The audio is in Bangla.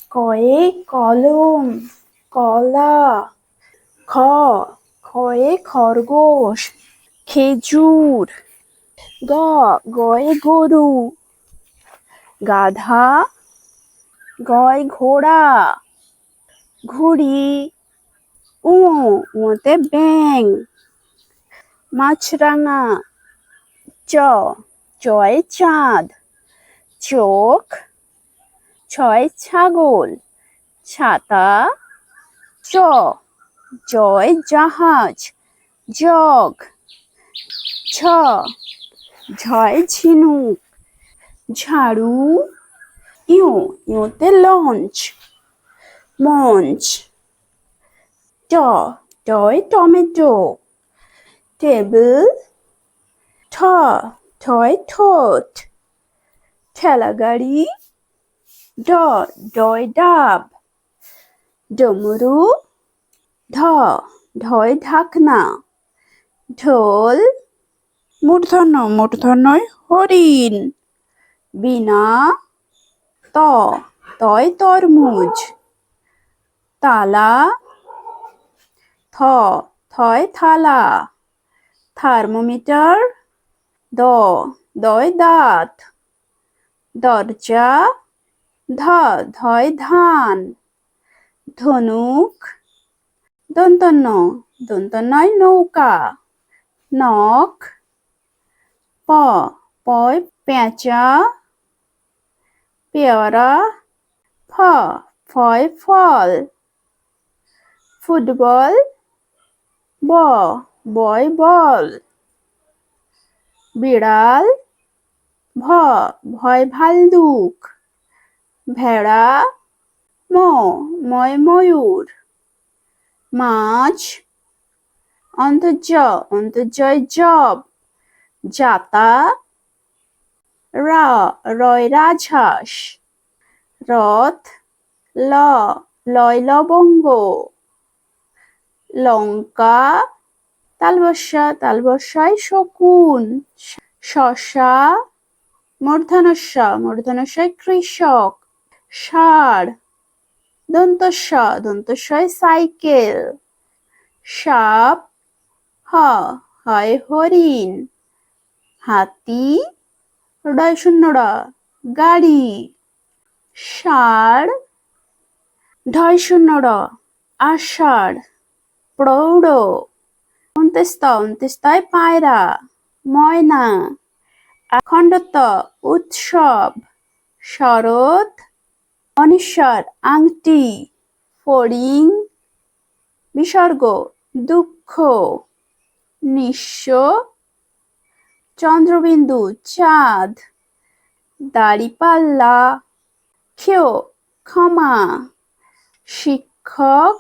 কয়ে কলম কলা। খ খয়ে খরগোশ খেজুর। গয়ে গরু গাধা। গয় ঘোড়া ঘুড়ি। উতে ব্যাঙ মাছরাঙা। চয়ে চাঁদ চোখ। ছয় ছাগল ছাতা। জয় জাহাজ জগ। ঝয় ঝিনুক ঝাড়ু। ইউতে লঞ্চ মঞ্চ। টয় টমেটো টেবিল। ঠয় ঠোঁট ঠেলা গাড়ি। ডয় ডাব ডমরু। ঢয় ঢাকনা ঢোল। মূর্ধন্যয় হরিণ বীণা। তয় তরমুজ তালা। থয় থালা থার্মোমিটার। দয় দাঁত দরজা। ধয় ধান ধনুক। দন্তন্যয় নৌকা নখ। পয় পেঁচা পেয়ারা। ফয় ফল ফুটবল। বয় বল বিড়াল। ভয় ভাল্লুক ভেড়া। ময় ময়ূর মাছ। অন্তর্জয় জব জাতা। রয় রাজহাঁস রথ। লয় লবঙ্গ লঙ্কা। তালবস্যায় শকুন শসা। মূর্ধন্যয় কৃষক ষাঁড়। দন্তস্বয় সাইকেল সাপ। হয় হরিণ হাতি। গাড়ি ষাঁড়। ঢয় আষাঢ় প্রৌঢ়। অন্ত্যেস্তয় পায়রা ময়না। খণ্ডত উৎসব শরৎ। অনিশ্বর আংটি ফড়িং। বিসর্গ দুঃখ নিঃস্ব। চন্দ্রবিন্দু চাঁদ। দাঁড়িপাল্লা ক্ষমা শিক্ষক।